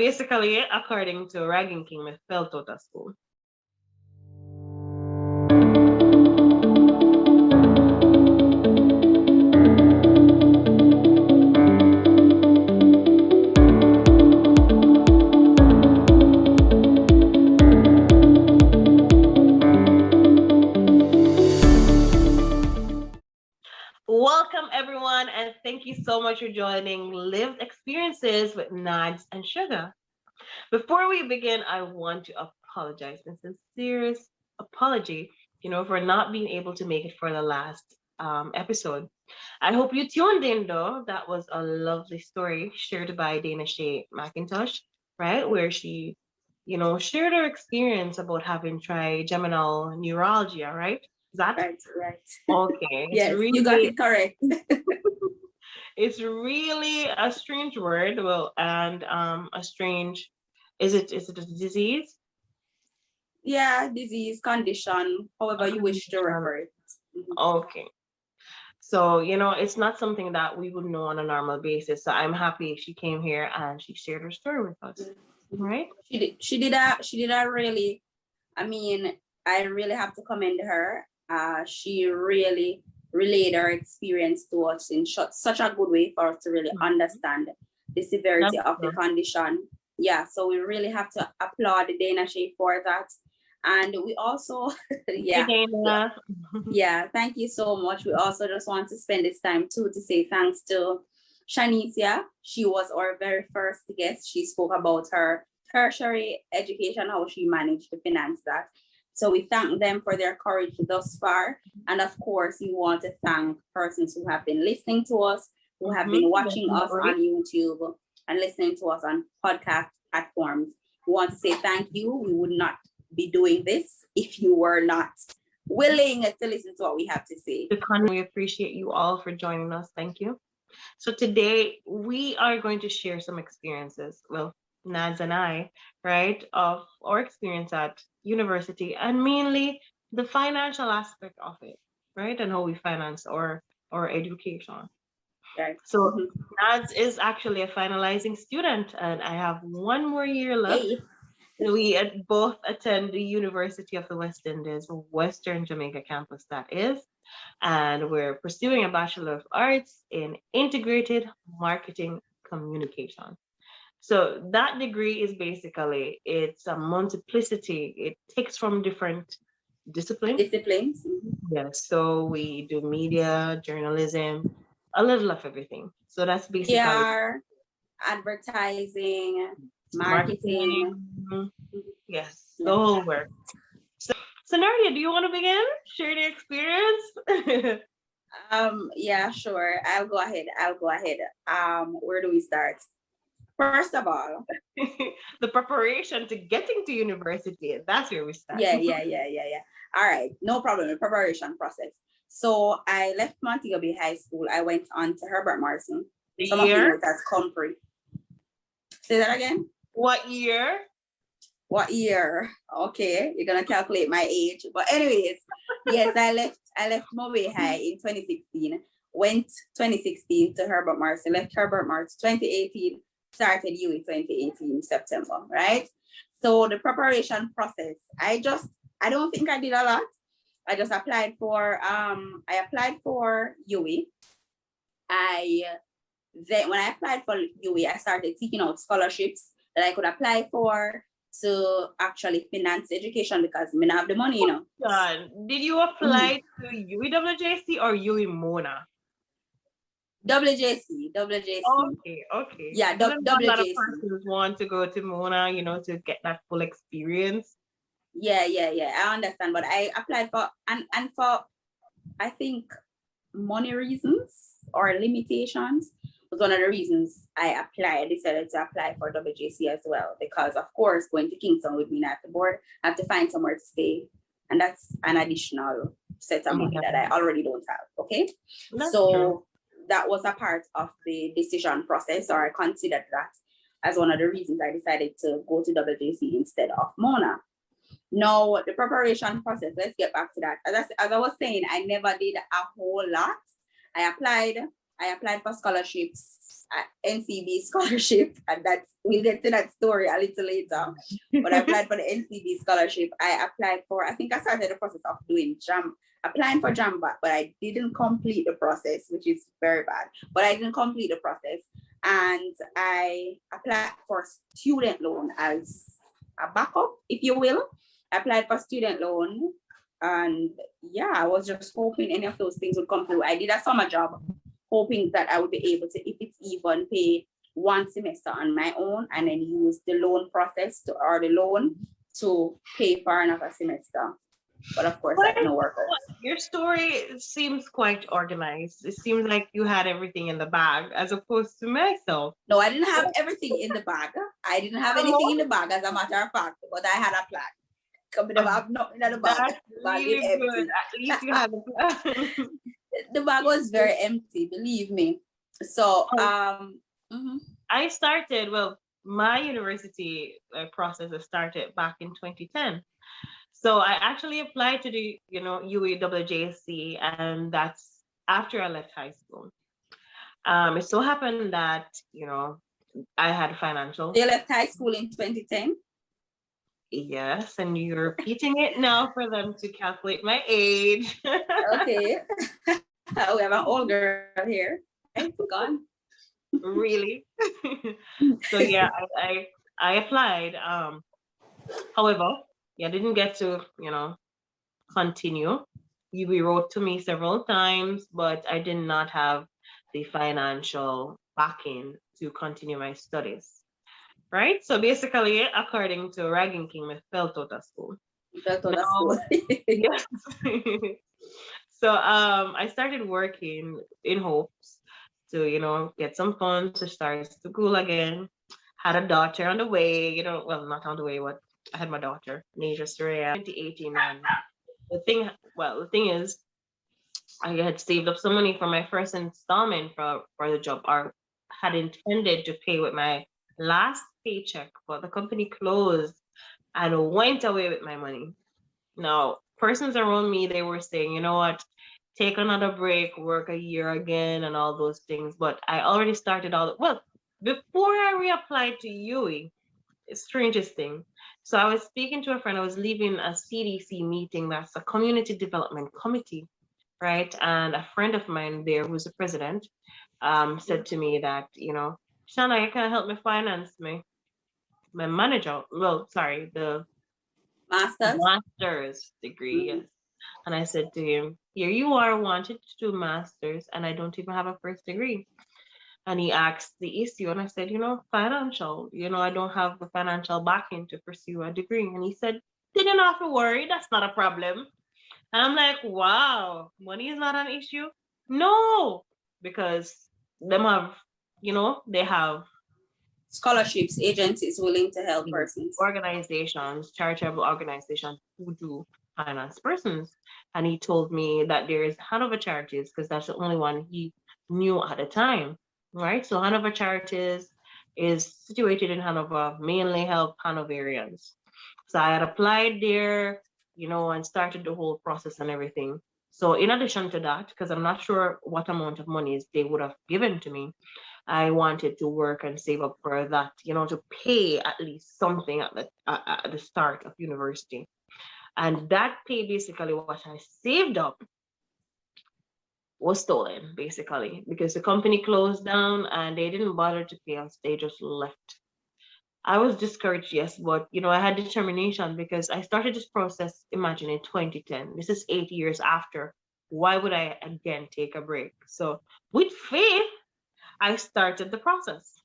Basically, according to Ragging King, I felt out of school. Welcome, everyone, and thank you so much for joining Lived Experiences with Nadz and Shuga. Before we begin, I want to apologize, and sincerest apology, for not being able to make it for the last episode. I hope you tuned in, though. That was a lovely story shared by Dana Shea McIntosh, right? Where she, shared her experience about having trigeminal neuralgia, right? Is that right? Okay? Yes, you got it correct. It's really a strange word. Well, and a strange. Is it a disease? Yeah, disease, condition, however you wish to refer it. Okay. So, it's not something that we would know on a normal basis. So I'm happy she came here and she shared her story with us. Right? She did a really, I mean, I really have to commend her. She really relayed her experience to us in such a good way for us to really understand the severity of the condition. Yeah, so we really have to applaud Dana Shea for that. And we also, yeah, thank you so much. We also just want to spend this time too to say thanks to Shanicia. She was our very first guest. She spoke about her tertiary education, how she managed to finance that. So we thank them for their courage thus far. And of course, we want to thank persons who have been listening to us, who have been watching us on YouTube and listening to us on podcast platforms. We want to say thank you. We would not be doing this if you were not willing to listen to what we have to say. We appreciate you all for joining us. Thank you. So today we are going to share some experiences. Well, Nadz and I, right, of our experience at university and mainly the financial aspect of it, right, and how we finance our education. Right. So Nadz is actually a finalizing student, and I have one more year left. Hey. We both attend the University of the West Indies, Western Jamaica campus, that is, and we're pursuing a Bachelor of Arts in Integrated Marketing Communication. So that degree is basically, it's a multiplicity. It takes from different disciplines. Yes, so we do media, journalism, a little of everything. So that's basically PR, advertising, marketing. Yes, the whole work. So Nordia, do you want to begin? Share the experience? Yeah, sure. I'll go ahead. Where do we start? First of all, the preparation to getting to university. That's where we start. Yeah. All right, no problem. The preparation process. So I left Montego Bay High School. I went on to Herbert Martin. Some of you know it as Compre. Say that again. What year? Okay, you're gonna calculate my age. But anyways, yes, I left Mobay High in 2016. Went 2016 to Herbert Martin. Left Herbert Martin 2018. Started UE 2018 September, right? So the preparation process, I don't think I did a lot. I just applied for UE. When I applied for UE, I started seeking out scholarships that I could apply for to actually finance education because I didn't have the money, Did you apply to UWJC or UE Mona? WJC. Okay. Yeah, WJC. A lot of persons want to go to Mona, to get that full experience. Yeah. I understand, but I applied for and for I think money reasons or limitations was one of the reasons I decided to apply for WJC as well, because of course going to Kingston would mean at the board I have to find somewhere to stay, and that's an additional set of money that I already don't have. Okay, that's true. That was a part of the decision process, or I considered that as one of the reasons I decided to go to WJC instead of Mona. Now, the preparation process, let's get back to that. As I was saying, I never did a whole lot. I applied, I applied for scholarships, NCB scholarship, and we'll get to that story a little later. But I applied for the NCB scholarship. I applied for, I think I started the process of applying for JAMBA, but I didn't complete the process, which is very bad. But I didn't complete the process. And I applied for student loan as a backup, if you will. I applied for student loan. And yeah, I was just hoping any of those things would come through. I did a summer job, hoping that I would be able to, if it's even, pay one semester on my own and then use the loan process or the loan to pay for another semester. But of course, that didn't work out. Your story seems quite organized. It seems like you had everything in the bag, as opposed to myself. No, I didn't have everything in the bag. I didn't have anything in the bag, as a matter of fact, but I had a plan. Coming about nothing in the bag. That's really good. At least you had a plan. The bag was very empty, believe me. So, I started, well, my university process started back in 2010. So I actually applied to the, UAWJC, and that's after I left high school. It so happened that, I had financial. You left high school in 2010? Yes, and you're repeating it now for them to calculate my age. Okay. We have an old girl here. It's gone. Really? So yeah, I applied. However, I didn't get to, continue. You wrote to me several times, but I did not have the financial backing to continue my studies. Right? So basically, according to Ragging King, I fell out of school. You fell out of school. Yes. So I started working in hopes to, get some funds to start school again. Had a daughter on the way, well, not on the way, but I had my daughter, Nasia Soraya, 2018. And the thing is, I had saved up some money for my first installment for the job, or had intended to pay with my last paycheck, but the company closed and went away with my money. Now, persons around me, they were saying, you know what, take another break, work a year again, and all those things. But I already started before I reapplied to UE, strangest thing. So I was speaking to a friend, I was leaving a CDC meeting, that's a community development committee, right? And a friend of mine there, who's the president, said to me that, Shanna, you can help me finance my manager. Well, sorry, the master's degree. Yes. And I said to him, here you are, wanted to do master's, and I don't even have a first degree. And he asked the issue, and I said, financial. I don't have the financial backing to pursue a degree. And he said, didn't have to worry, that's not a problem. And I'm like, wow, money is not an issue? No, because them have, they have scholarships, agencies willing to help persons. Organizations, charitable organizations who do finance persons. And he told me that there is Hanover Charities, because that's the only one he knew at the time, right? So Hanover Charities is situated in Hanover, mainly help Hanoverians. So I had applied there, and started the whole process and everything. So in addition to that, because I'm not sure what amount of money they would have given to me, I wanted to work and save up for that, to pay at least something at the start of university. And that pay, basically what I saved up, was stolen, basically, because the company closed down and they didn't bother to pay us. They just left. I was discouraged, yes, but I had determination, because I started this process, imagine, in 2010. This is 8 years after. Why would I again take a break? So with faith, I started the process.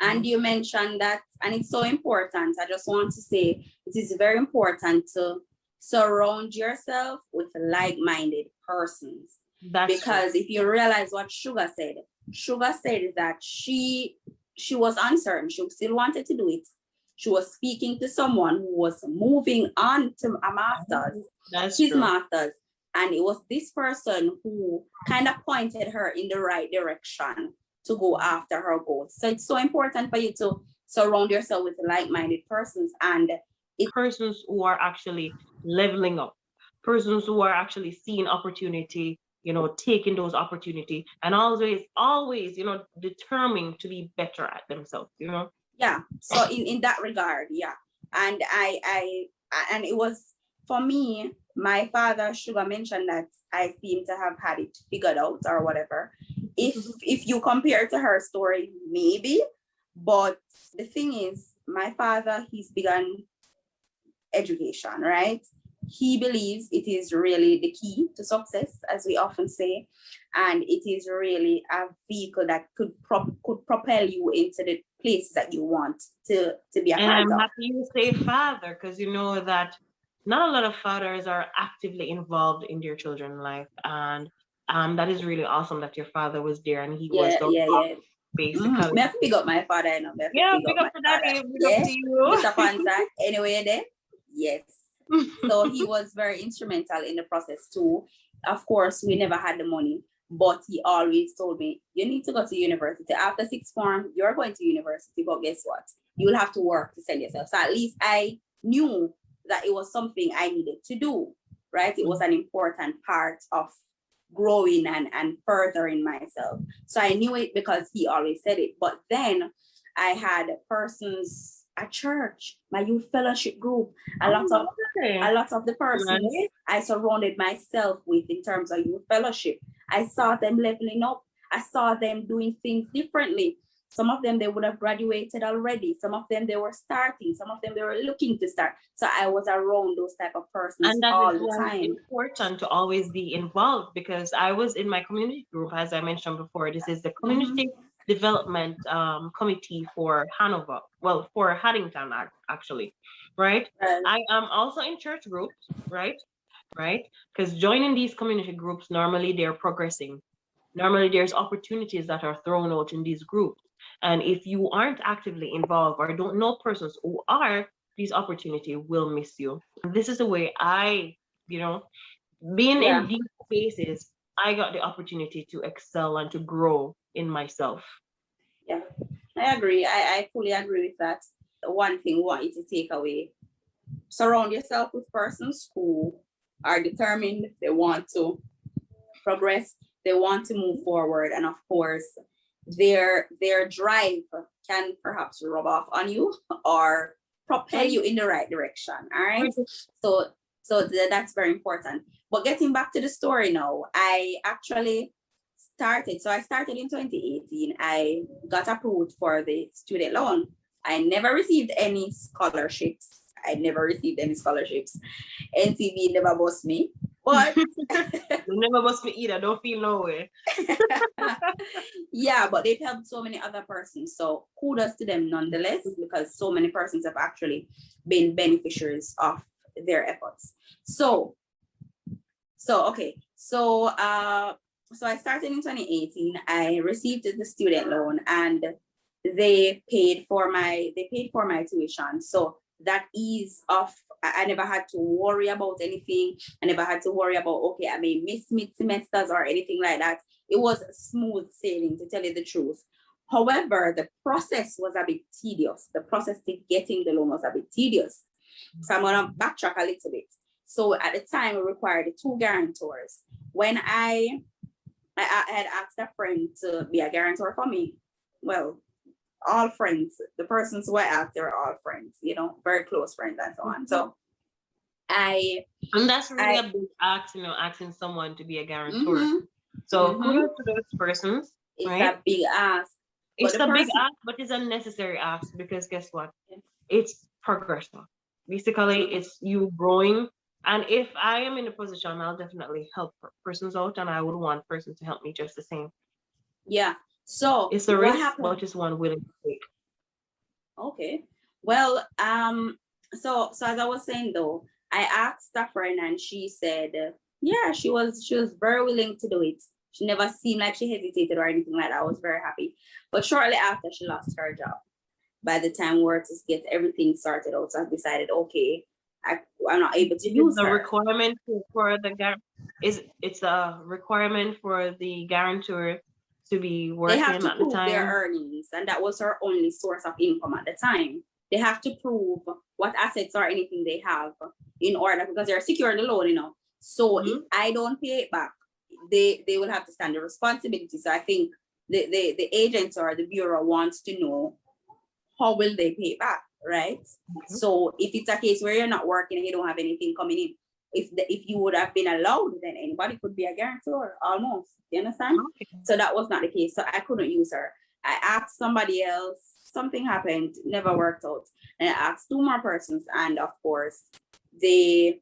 And you mentioned that, and it's so important. I just want to say it is very important to surround yourself with like-minded persons. Because true. If you realize what Shuga said that she was uncertain. She still wanted to do it. She was speaking to someone who was moving on to a master's, master's. And it was this person who kind of pointed her in the right direction to go after her goals. So it's so important for you to surround yourself with like-minded persons, and persons who are actually leveling up, persons who are actually seeing opportunity, taking those opportunity and always, determined to be better at themselves. Yeah. So in that regard, yeah. And and it was, for me, my father, Sugar, mentioned that I seem to have had it figured out or whatever. If you compare to her story, maybe, but the thing is, my father, he's big on education, right? He believes it is really the key to success, as we often say, and it is really a vehicle that could propel you into the places that you want to be a And part I'm of. happy you say father, because you know that not a lot of fathers are actively involved in their children's life. And that is really awesome that your father was there and he was Yeah, the yeah, rock, yeah. basically. Me have to pick up my father, I know. Me have to Yeah, pick big up up my to father. daddy, big up Yeah, to you. Mr. Panther. Anyway, there. Yes. So he was very instrumental in the process too. Of course, we never had the money, but he always told me, you need to go to university. After sixth form, you're going to university, but guess what? You will have to work to send yourself. So at least I knew that it was something I needed to do, right? It was an important part of growing and furthering myself. So I knew it because he always said it. But then I had persons at church, my youth fellowship group, a lot of the persons I surrounded myself with in terms of youth fellowship, I saw them leveling up. I saw them doing things differently. Some of them, they would have graduated already. Some of them, they were starting. Some of them, they were looking to start. So I was around those type of persons And that all is the why time. it's important to always be involved, because I was in my community group, as I mentioned before. This is the community development committee for Hanover, well, for Haddington, actually, right? I am also in church groups, right? Because joining these community groups, normally they're progressing. Normally there's opportunities that are thrown out in these groups. And if you aren't actively involved or don't know persons who are, these opportunities will miss you. This is the way I, being in these spaces, I got the opportunity to excel and to grow in myself. Yeah, I agree. I fully agree with that. One thing we want you to take away: surround yourself with persons who are determined, they want to progress, they want to move forward, and of course, their drive can perhaps rub off on you or propel you in the right direction. All right. So that's very important. But getting back to the story now, I actually started in 2018. I got approved for the student loan. I never received any scholarships. NCB never bossed me, but you never bossed me either. Don't feel no way. Yeah, but they've helped so many other persons. So kudos to them nonetheless, because so many persons have actually been beneficiaries of their efforts. So I started in 2018. I received the student loan and they paid for my tuition. So that ease of, I never had to worry about anything. I never had to worry about, okay, I may miss mid-semesters or anything like that. It was smooth sailing, to tell you the truth. However, the process was a bit tedious. The process to getting the loan was a bit tedious. So I'm going to backtrack a little bit. So at the time, we required 2 guarantors. When I had asked a friend to be a guarantor for me, well, all friends, the persons who I asked, they're all friends, very close friends and so on. So and that's really a big ask, asking someone to be a guarantor. So kudos to those persons. It's a big ask. It's a big ask, but it's a necessary ask, because guess what? It's progression. Basically, it's you growing. And if I am in a position, I'll definitely help persons out, and I would want persons to help me just the same. Yeah. So it's a risk, but it's one willing to take. Okay. Well, so as I was saying though, I asked a friend and she said, yeah, she was very willing to do it. She never seemed like she hesitated or anything like that. I was very happy. But shortly after, she lost her job. By the time we were to get everything sorted out, so I decided, okay, I'm not able to use her. Requirement for the it's a requirement for the guarantor to be working. They have to at prove the time their earnings, and that was her only source of income at the time. They have to prove what assets or anything they have in order, because they're securing the loan, So if I don't pay it back, they will have to stand the responsibility. So I think the agents or the bureau wants to know how will they pay back, right? Okay. So if it's a case where you're not working and you don't have anything coming in, if you would have been allowed, then anybody could be a guarantor almost. You understand? Okay. So that was not the case. So I couldn't use her. I asked somebody else, something happened, never worked out. And I asked 2 more persons, and of course, they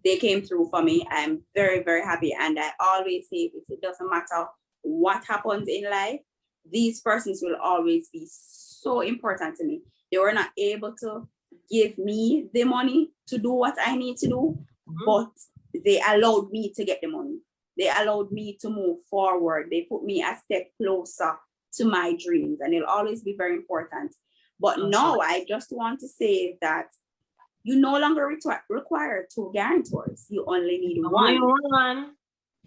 came through for me. I'm very, very happy. And I always say it doesn't matter what happens in life, these persons will always be so important to me. They were not able to give me the money to do what I need to do, but they allowed me to get the money. They allowed me to move forward. They put me a step closer to my dreams, and it'll always be very important. But now I just want to say that you no longer require 2 guarantors. You only need one.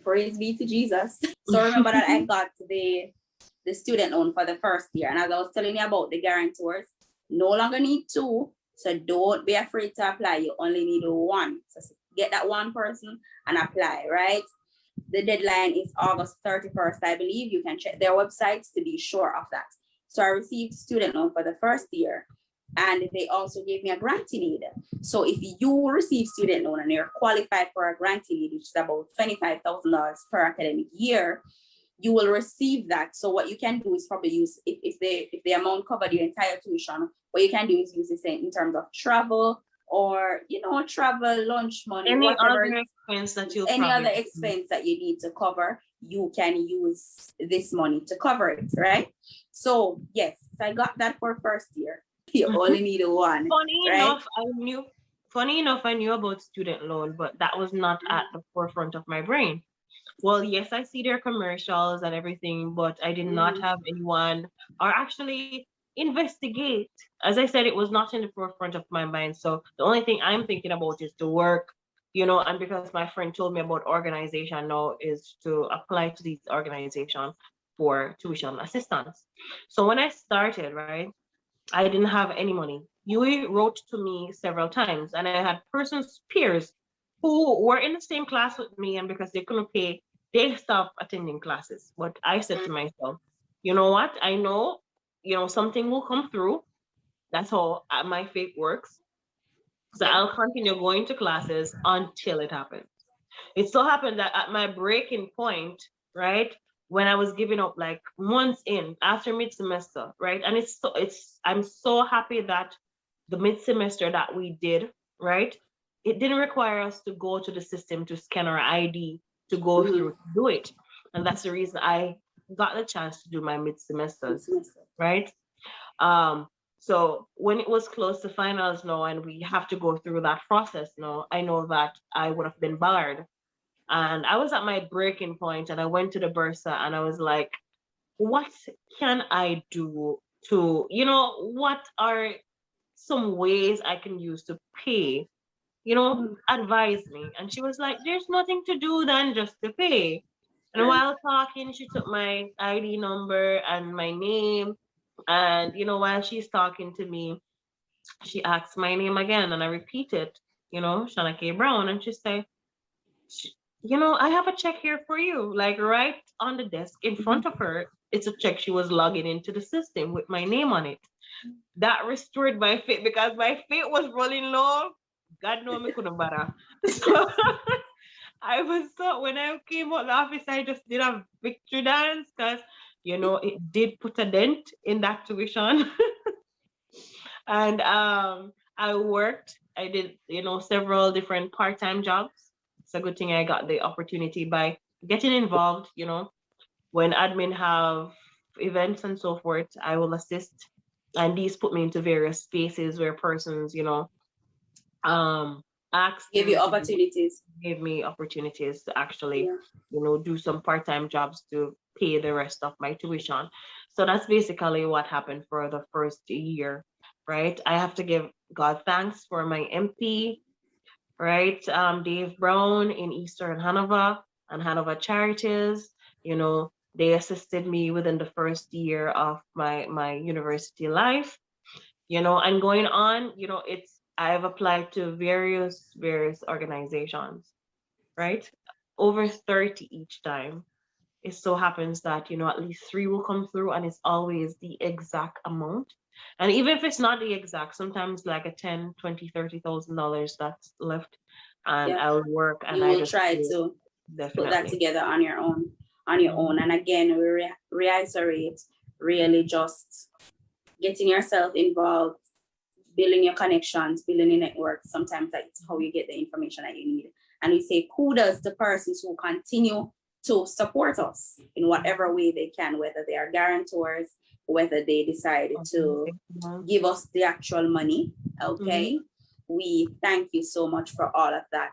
Praise be to Jesus. So remember that I got the student loan for the first year. And as I was telling you about the guarantors, no longer need 2. So don't be afraid to apply. You only need 1. So get that 1 person and apply, right? The deadline is August 31st, I believe. You can check their websites to be sure of that. So I received student loan for the first year, and they also gave me a grantee lead. So if you receive student loan and you're qualified for a grantee lead, which is about $25,000 per academic year, you will receive that. So what you can do is probably use, if the amount covered your entire tuition, what you can do is use this in terms of travel, or travel, lunch money, any whatever other expense that you any other expense that you need to cover, you can use this money to cover it, right? So yes, I got that for first year. You only need 1. Funny enough, I knew about student loan, but that was not at the forefront of my brain. Well, yes, I see their commercials and everything, but I did not have anyone or actually investigate. As I said, it was not in the forefront of my mind. So the only thing I'm thinking about is to work, and because my friend told me about organization now, is to apply to these organizations for tuition assistance. So when I started, right, I didn't have any money. Yui wrote to me several times, and I had persons, peers, who were in the same class with me, and because they couldn't pay, they stopped attending classes. But I said to myself, you know what? I know, something will come through. That's how my faith works. So I'll continue going to classes until it happens. It so happened that at my breaking point, right, when I was giving up like months in after mid-semester, right? And I'm so happy that the mid-semester that we did, right, it didn't require us to go to the system to scan our ID to go through to do it. And that's the reason I got the chance to do my mid-semesters, right? So when it was close to finals now and we have to go through that process now, I know that I would have been barred. And I was at my breaking point, and I went to the Bursa and I was like, what can I do to, what are some ways I can use to pay? Advise me. And she was like, there's nothing to do than just to pay. And while talking, she took my ID number and my name. And, while she's talking to me, she asked my name again, and I repeated, Shanna K. Brown. And she said, I have a check here for you, like right on the desk in front of her. It's a check she was logging into the system with my name on it. That restored my faith because my faith was running low. God know me couldn't bother. So when I came out the office, I just did a victory dance because, it did put a dent in that tuition. And I did, several different part-time jobs. It's a good thing I got the opportunity by getting involved, when admin have events and so forth, I will assist. And these put me into various spaces where persons, asked Give you opportunities. Gave me opportunities to actually, do some part-time jobs to pay the rest of my tuition. So that's basically what happened for the first year, right? I have to give God thanks for my MP, right? Dave Brown in Eastern Hanover and Hanover Charities, they assisted me within the first year of my university life, and going on, I've applied to various organizations, right? over 30 each time. It so happens that, at least three will come through and it's always the exact amount. And even if it's not the exact, sometimes like a 10, 20, $30,000 that's left, and Yeah. I'll work and You I will just try do it. to put that Definitely. together on your own. And again, we reiterate, really just getting yourself involved, building your connections, building your network. Sometimes that's how you get the information that you need. And we say kudos to persons who continue to support us in whatever way they can, whether they are guarantors, whether they decided to give us the actual money. Okay. We thank you so much for all of that.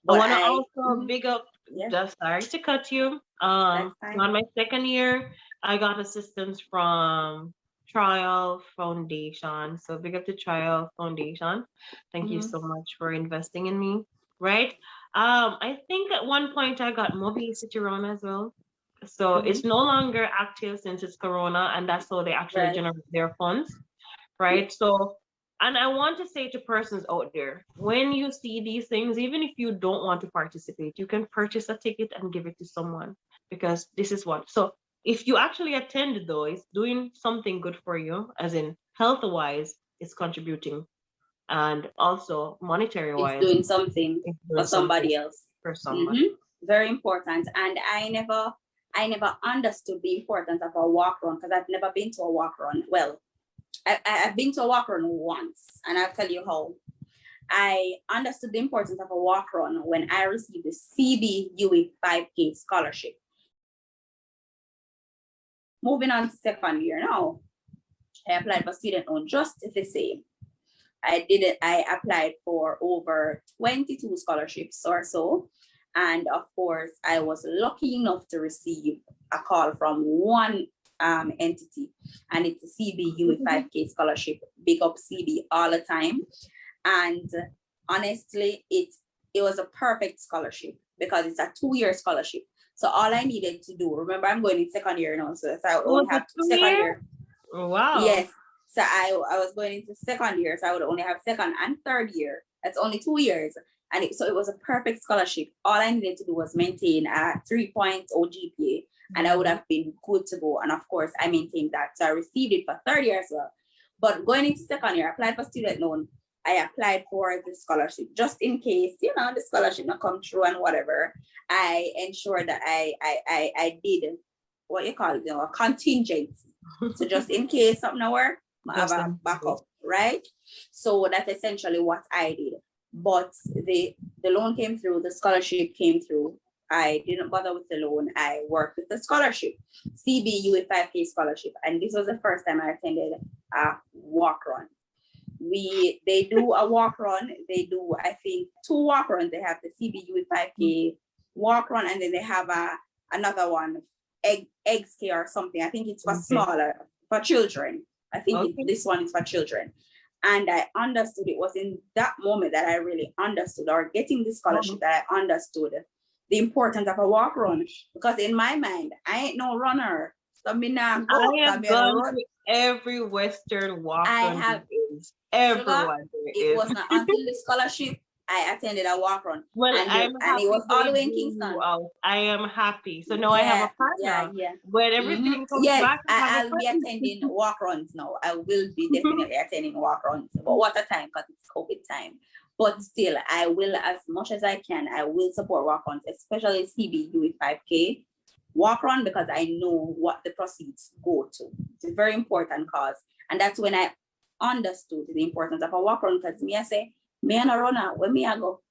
I want to also big up, Yeah, just sorry to cut you. that's fine. On my second year, I got assistance from Trial Foundation. So big up to Trial Foundation. Thank you so much for investing in me. Right. I think at one point I got Mobility Run as well. So it's no longer active since it's Corona, and that's how they actually Right. generate their funds. Right. So, and I want to say to persons out there, when you see these things, even if you don't want to participate, you can purchase a ticket and give it to someone, because this is what. So if you actually attend though, it's doing something good for you, as in health wise, it's contributing, and also monetary It's wise, doing something it's for doing something somebody else. for somebody. Very important. And I never understood the importance of a walk run, because I've never been to a walk run. Well, I've been to a walk run once, and I'll tell you how. I understood the importance of a walk run when I received the CBUE 5K scholarship. Moving on to second year now, I applied for student loan just the same. I applied for over 22 scholarships or so. And of course, I was lucky enough to receive a call from one entity, and it's a CBU 5K scholarship. Big up CB all the time. And honestly, it was a perfect scholarship because it's a 2-year scholarship. So all I needed to do, remember, I'm going in second year now, so I only have second year. Wow. Yes. So I was going into second year, so I would only have second and third year. That's only 2 years. And so it was a perfect scholarship. All I needed to do was maintain a 3.0 GPA, and I would have been good to go. And of course, I maintained that. So I received it for third year as well. But going into second year, I applied for student loan. I applied for the scholarship just in case, the scholarship not come through and whatever. I ensured that I did what you call it, a contingency. So just in case something not work, I have a backup, right? So that's essentially what I did. But the loan came through, the scholarship came through. I didn't bother with the loan. I worked with the scholarship, CBU 5K scholarship. And this was the first time I attended a walk run. They do a walk run. They do, I think, 2 walk runs. They have the CBU 5K walk run, and then they have another one, eggs care or something. I think it's for smaller, for children. I think this one is for children. And I understood, it was in that moment that I really understood, or getting the scholarship, that I understood the importance of a walk run. Because in my mind, I ain't no runner. So I have gone to every Western walk run. Everyone. It was not until the scholarship I attended a walk run. Well, and it was all the way in Kingston. I am happy. So now I have a partner. Yeah. When everything comes back, I'll be attending walk runs now. I will be definitely attending walk runs. But what a time, because it's COVID time. But still, I will, as much as I can, I will support walk runs, especially CBU 5K walk run, because I know what the proceeds go to. It's a very important cause. And that's when I understood the importance of a walk run, because I say, me and a runner, when I go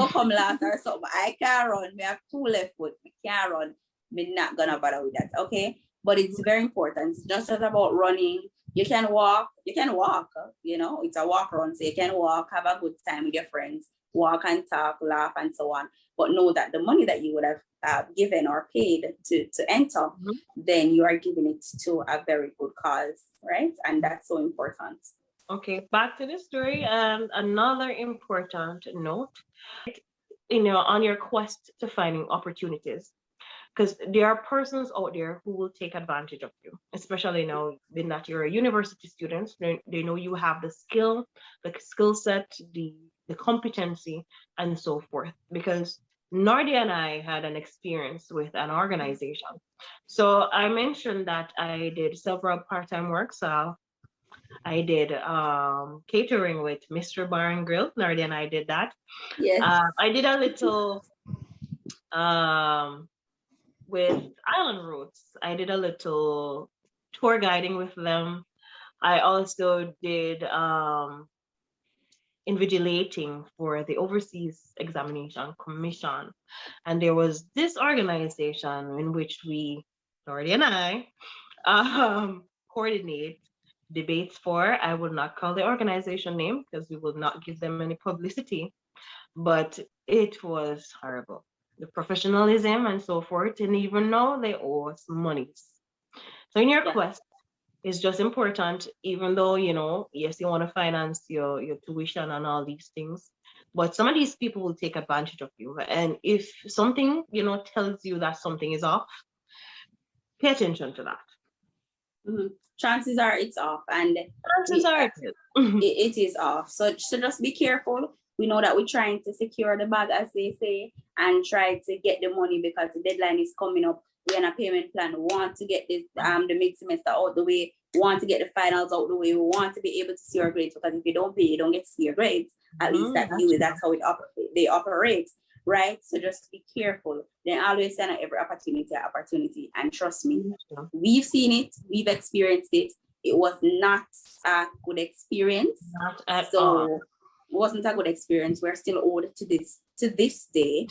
come last or something, I can't run. Me have 2 left foot, I can't run. Me not gonna bother with that, okay? But it's very important. It's just as about running. You can walk, it's a walk run, so you can walk, have a good time with your friends, walk and talk, laugh, and so on. But know that the money that you would have given or paid to enter, then you are giving it to a very good cause, right? And that's so important. Okay, back to the story. Another important note, on your quest to finding opportunities, because there are persons out there who will take advantage of you, especially now being that you're a university student. They know you have the skill set, the competency, and so forth. Because Nordia and I had an experience with an organization. So I mentioned that I did several part-time work. So I did catering with Mr. Bar and Grill. Nordia and I did that. Yes. I did a little um, with Island Roots. I did a little tour guiding with them. I also did invigilating for the Overseas Examination Commission. And there was this organization in which we, Lordy and I, coordinate debates for. I will not call the organization name because we will not give them any publicity, but it was horrible. The professionalism and so forth, and even now they owe us monies. So in your Yeah. quest, it's just important, even though, yes, you want to finance your tuition and all these things, but some of these people will take advantage of you. And if something, tells you that something is off, pay attention to that. Mhm. Chances are it's off, and Chances are it is. it is off. So just be careful. We know that we're trying to secure the bag, as they say, and try to get the money because the deadline is coming up. We're on a payment plan. We want to get this the mid semester out the way. We want to get the finals out the way. We want to be able to see your grades, because if you don't pay, you don't get to see your grades. At least that's how they operate, right? So just be careful. Then always send out every opportunity. And trust me, we've seen it, we've experienced it. It was not a good experience. Not at all. It wasn't a good experience. We're still owed to this day.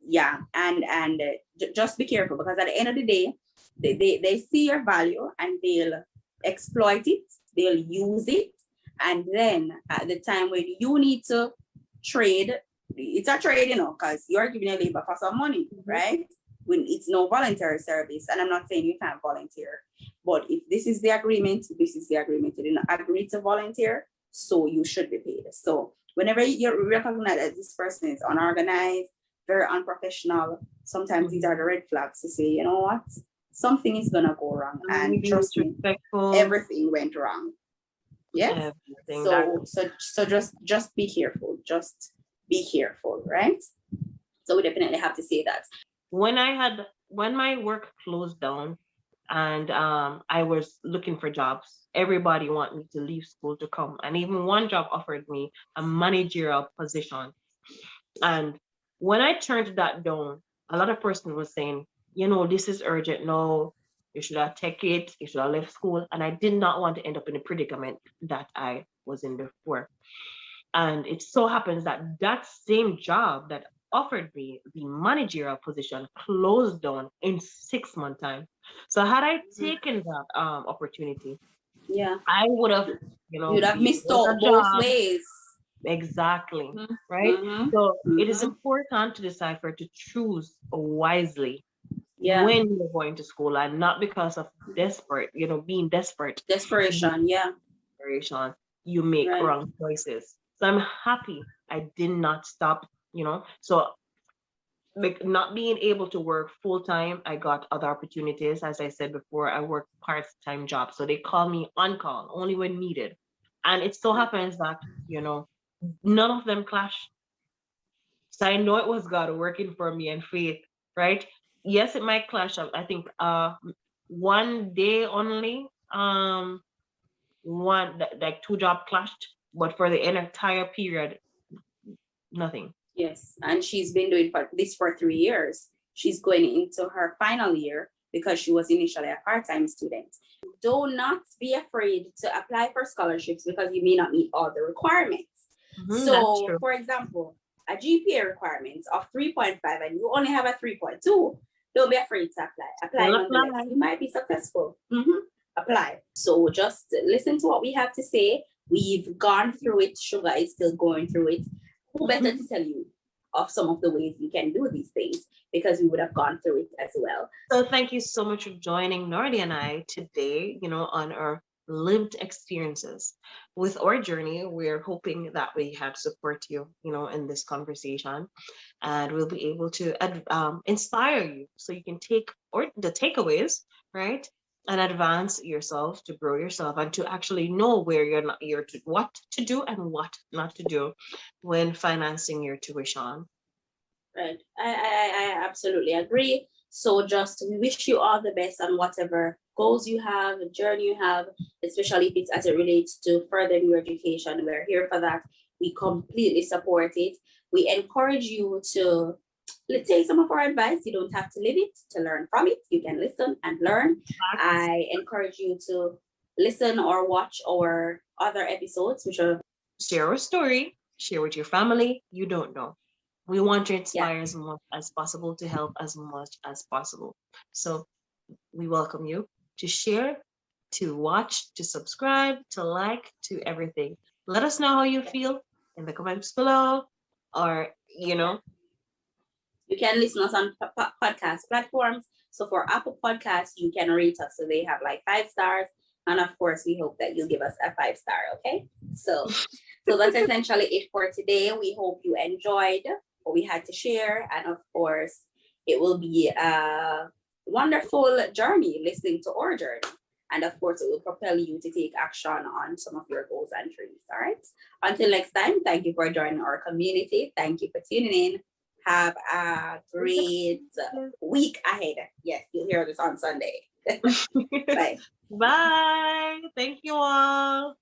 Yeah, and just be careful, because at the end of the day, they see your value and they'll exploit it, they'll use it, and then at the time when you need to trade, it's a trade, because you're giving your labor for some money, right? When it's no voluntary service, and I'm not saying you can't volunteer, but if this is the agreement, this is the agreement. You didn't agree to volunteer, so you should be paid. So whenever you recognize that this person is unorganized, very unprofessional, sometimes these are the red flags to say, you know what, something is gonna go wrong. And trust me, everything went wrong. Yes. So just be careful. Just be careful, right? So we definitely have to say that. When my work closed down and I was looking for jobs, everybody wanted me to leave school to come. And even one job offered me a managerial position. And when I turned that down, a lot of person was saying, this is urgent. No, you should have taken it. You should have left school. And I did not want to end up in a predicament that I was in before. And it so happens that same job that offered me the managerial position closed down in 6 months time. So had I taken that opportunity, yeah, I would have, you'd have missed out both ways. Exactly. Right. So it is important to decipher, to choose wisely when you're going to school, and not because of being desperate. Desperation, you make wrong choices. So I'm happy I did not stop, so not being able to work full time, I got other opportunities. As I said before, I work part-time jobs. So they call me on call only when needed. And it so happens that, none of them clash. So I know it was God working for me and faith, right? Yes, it might clash. I think one day only, like 2 jobs clashed, but for the entire period, nothing. Yes, and she's been doing this for 3 years. She's going into her final year because she was initially a part-time student. Do not be afraid to apply for scholarships because you may not meet all the requirements. So, for example, a GPA requirement of 3.5 and you only have a 3.2, don't be afraid to apply. You might be successful. Apply. So just listen to what we have to say. We've gone through it. Shuga is still going through it. Who better to tell you of some of the ways you can do these things, because we would have gone through it as well. So thank you so much for joining Nordia and I today, on our lived experiences with our journey. We're hoping that we have support you, in this conversation, and we'll be able to inspire you so you can take the takeaways, right? And advance yourself, to grow yourself, and to actually know where what to do and what not to do when financing your tuition. Right. I absolutely agree. So just we wish you all the best on whatever goals you have, journey you have, especially if it's as it relates to furthering your education. We're here for that. We completely support it. We encourage you to, let's take some of our advice. You don't have to live it to learn from it. You can listen and learn. I encourage you to listen or watch our other episodes, which are Share a story, share with your family. You don't know. We want to yeah, inspire as much as possible to help as much as possible. So we welcome you to share, to watch, to subscribe, to like, to everything. Let us know how you feel in the comments below, or you can listen us on podcast platforms. So for Apple Podcasts, you can rate us. So they have like 5 stars. And of course, we hope that you give us a 5-star. Okay. So that's essentially it for today. We hope you enjoyed what we had to share. And of course, it will be a wonderful journey listening to our journey. And of course, it will propel you to take action on some of your goals and dreams. All right. Until next time, thank you for joining our community. Thank you for tuning in. Have a great week ahead. Yes, you'll hear this on Sunday. Bye. Bye. Thank you all.